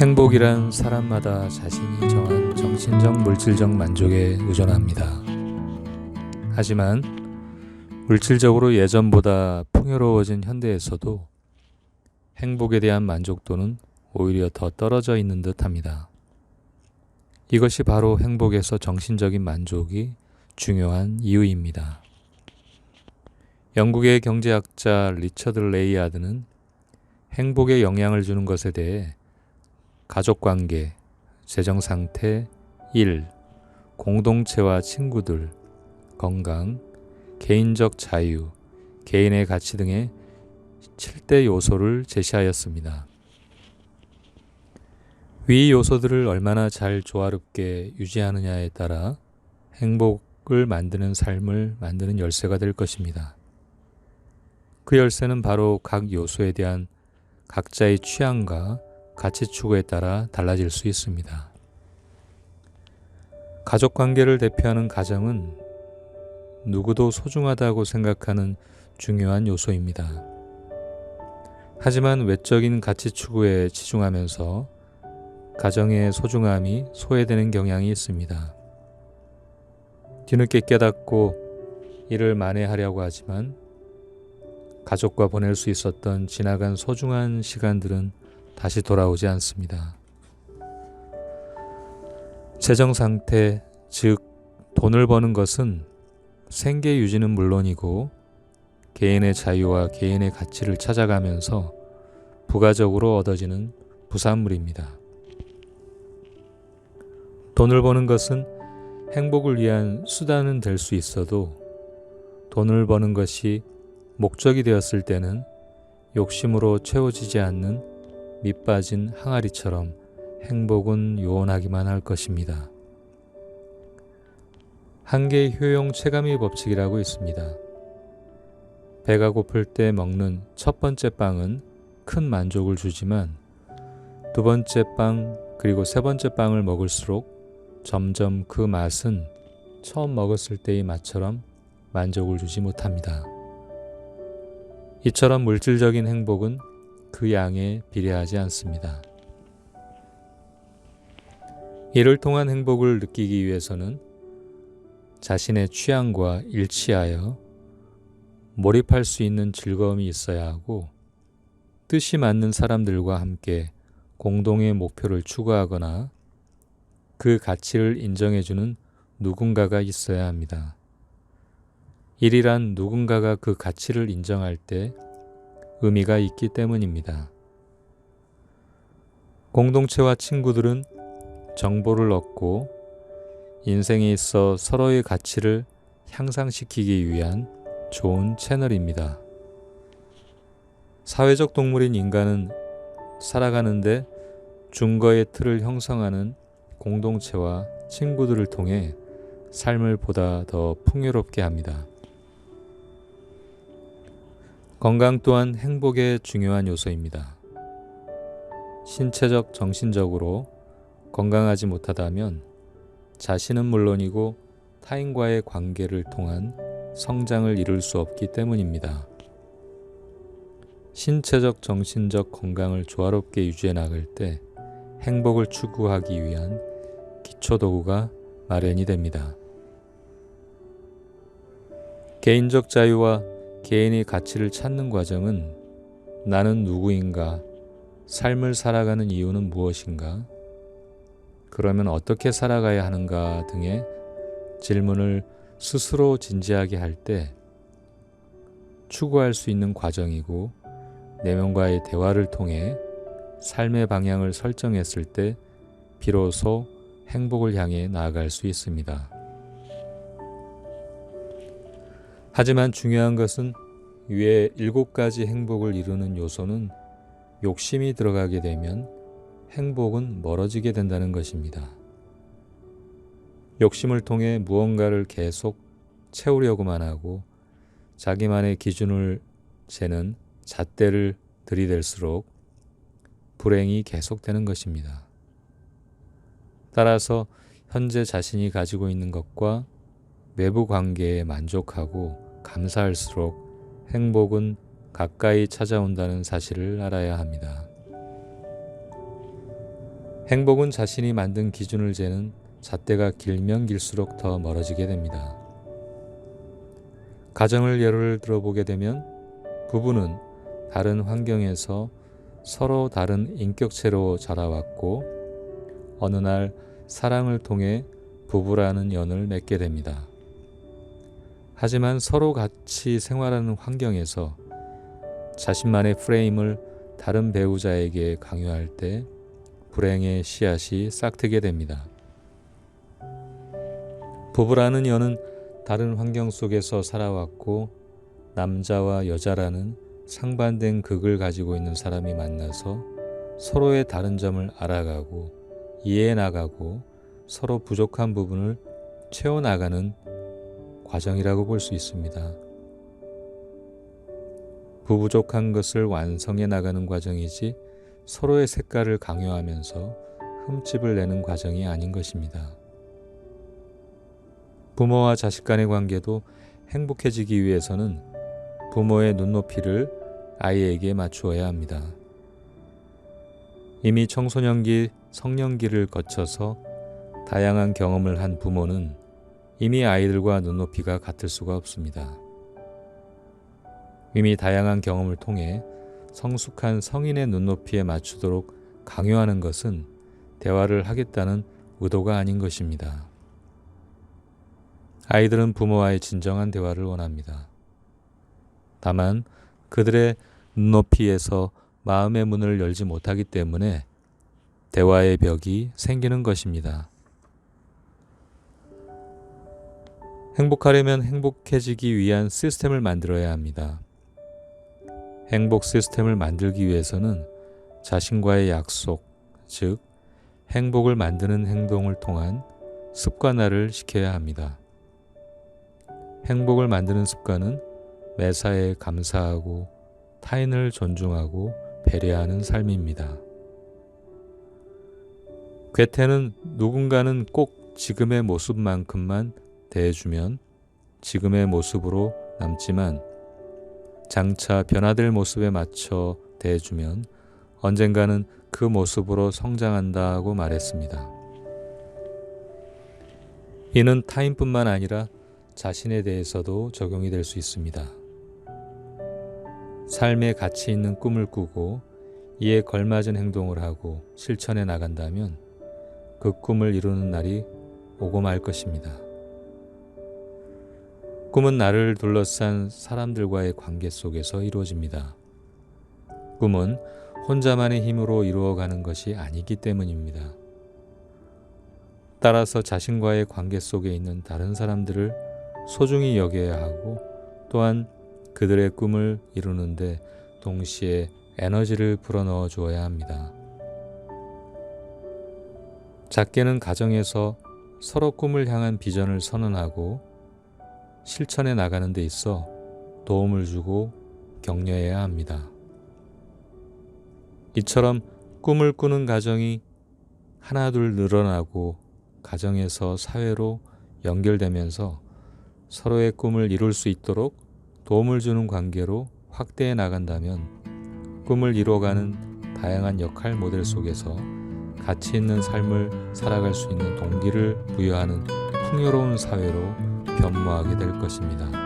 행복이란 사람마다 자신이 정한 정신적, 물질적 만족에 의존합니다. 하지만 물질적으로 예전보다 풍요로워진 현대에서도 행복에 대한 만족도는 오히려 더 떨어져 있는 듯합니다. 이것이 바로 행복에서 정신적인 만족이 중요한 이유입니다. 영국의 경제학자 리처드 레이아드는 행복에 영향을 주는 것에 대해 가족관계, 재정상태, 일, 공동체와 친구들, 건강, 개인적 자유, 개인의 가치 등의 7대 요소를 제시하였습니다. 위 요소들을 얼마나 잘 조화롭게 유지하느냐에 따라 행복을 만드는 삶을 만드는 열쇠가 될 것입니다. 그 열쇠는 바로 각 요소에 대한 각자의 취향과 가치 추구에 따라 달라질 수 있습니다. 가족관계를 대표하는 가정은 누구도 소중하다고 생각하는 중요한 요소입니다. 하지만 외적인 가치 추구에 치중하면서 가정의 소중함이 소외되는 경향이 있습니다. 뒤늦게 깨닫고 이를 만회하려고 하지만 가족과 보낼 수 있었던 지나간 소중한 시간들은 다시 돌아오지 않습니다. 재정 상태, 즉 돈을 버는 것은 생계 유지는 물론이고 개인의 자유와 개인의 가치를 찾아가면서 부가적으로 얻어지는 부산물입니다. 돈을 버는 것은 행복을 위한 수단은 될 수 있어도 돈을 버는 것이 목적이 되었을 때는 욕심으로 채워지지 않는 밑빠진 항아리처럼 행복은 요원하기만 할 것입니다. 한계의 효용 체감의 법칙이라고 있습니다. 배가 고플 때 먹는 첫 번째 빵은 큰 만족을 주지만 두 번째 빵 그리고 세 번째 빵을 먹을수록 점점 그 맛은 처음 먹었을 때의 맛처럼 만족을 주지 못합니다. 이처럼 물질적인 행복은 그 양에 비례하지 않습니다. 이를 통한 행복을 느끼기 위해서는 자신의 취향과 일치하여 몰입할 수 있는 즐거움이 있어야 하고 뜻이 맞는 사람들과 함께 공동의 목표를 추구하거나 그 가치를 인정해주는 누군가가 있어야 합니다. 일이란 누군가가 그 가치를 인정할 때 의미가 있기 때문입니다. 공동체와 친구들은 정보를 얻고 인생에 있어 서로의 가치를 향상시키기 위한 좋은 채널입니다. 사회적 동물인 인간은 살아가는데 준거의 틀을 형성하는 공동체와 친구들을 통해 삶을 보다 더 풍요롭게 합니다. 건강 또한 행복의 중요한 요소입니다. 신체적, 정신적으로 건강하지 못하다면 자신은 물론이고 타인과의 관계를 통한 성장을 이룰 수 없기 때문입니다. 신체적, 정신적 건강을 조화롭게 유지해 나갈 때 행복을 추구하기 위한 기초도구가 마련이 됩니다. 개인적 자유와 개인의 가치를 찾는 과정은 나는 누구인가, 삶을 살아가는 이유는 무엇인가, 그러면 어떻게 살아가야 하는가 등의 질문을 스스로 진지하게 할 때 추구할 수 있는 과정이고 내면과의 대화를 통해 삶의 방향을 설정했을 때 비로소 행복을 향해 나아갈 수 있습니다. 하지만 중요한 것은 위에 7가지 행복을 이루는 요소는 욕심이 들어가게 되면 행복은 멀어지게 된다는 것입니다. 욕심을 통해 무언가를 계속 채우려고만 하고 자기만의 기준을 재는 잣대를 들이댈수록 불행이 계속되는 것입니다. 따라서 현재 자신이 가지고 있는 것과 외부 관계에 만족하고 감사할수록 행복은 가까이 찾아온다는 사실을 알아야 합니다. 행복은 자신이 만든 기준을 재는 잣대가 길면 길수록 더 멀어지게 됩니다. 가정을 예를 들어보게 되면 부부는 다른 환경에서 서로 다른 인격체로 자라왔고 어느 날 사랑을 통해 부부라는 연을 맺게 됩니다. 하지만 서로 같이 생활하는 환경에서 자신만의 프레임을 다른 배우자에게 강요할 때 불행의 씨앗이 싹트게 됩니다. 부부라는 연은 다른 환경 속에서 살아왔고 남자와 여자라는 상반된 극을 가지고 있는 사람이 만나서 서로의 다른 점을 알아가고 이해해 나가고 서로 부족한 부분을 채워나가는 과정이라고 볼 수 있습니다. 부족한 것을 완성해 나가는 과정이지 서로의 색깔을 강요하면서 흠집을 내는 과정이 아닌 것입니다. 부모와 자식 간의 관계도 행복해지기 위해서는 부모의 눈높이를 아이에게 맞추어야 합니다. 이미 청소년기, 성년기를 거쳐서 다양한 경험을 한 부모는 이미 아이들과 눈높이가 같을 수가 없습니다. 이미 다양한 경험을 통해 성숙한 성인의 눈높이에 맞추도록 강요하는 것은 대화를 하겠다는 의도가 아닌 것입니다. 아이들은 부모와의 진정한 대화를 원합니다. 다만 그들의 눈높이에서 마음의 문을 열지 못하기 때문에 대화의 벽이 생기는 것입니다. 행복하려면 행복해지기 위한 시스템을 만들어야 합니다. 행복 시스템을 만들기 위해서는 자신과의 약속, 즉 행복을 만드는 행동을 통한 습관화를 시켜야 합니다. 행복을 만드는 습관은 매사에 감사하고 타인을 존중하고 배려하는 삶입니다. 괴테는 누군가는 꼭 지금의 모습만큼만 대해주면 지금의 모습으로 남지만 장차 변화될 모습에 맞춰 대해주면 언젠가는 그 모습으로 성장한다고 말했습니다. 이는 타인뿐만 아니라 자신에 대해서도 적용이 될 수 있습니다. 삶에 가치 있는 꿈을 꾸고 이에 걸맞은 행동을 하고 실천해 나간다면 그 꿈을 이루는 날이 오고 말 것입니다. 꿈은 나를 둘러싼 사람들과의 관계 속에서 이루어집니다. 꿈은 혼자만의 힘으로 이루어가는 것이 아니기 때문입니다. 따라서 자신과의 관계 속에 있는 다른 사람들을 소중히 여겨야 하고 또한 그들의 꿈을 이루는데 동시에 에너지를 불어넣어 주어야 합니다. 작게는 가정에서 서로 꿈을 향한 비전을 선언하고 실천해 나가는 데 있어 도움을 주고 격려해야 합니다. 이처럼 꿈을 꾸는 가정이 하나둘 늘어나고 가정에서 사회로 연결되면서 서로의 꿈을 이룰 수 있도록 도움을 주는 관계로 확대해 나간다면 꿈을 이루어가는 다양한 역할 모델 속에서 가치 있는 삶을 살아갈 수 있는 동기를 부여하는 풍요로운 사회로 변모하게 될 것입니다.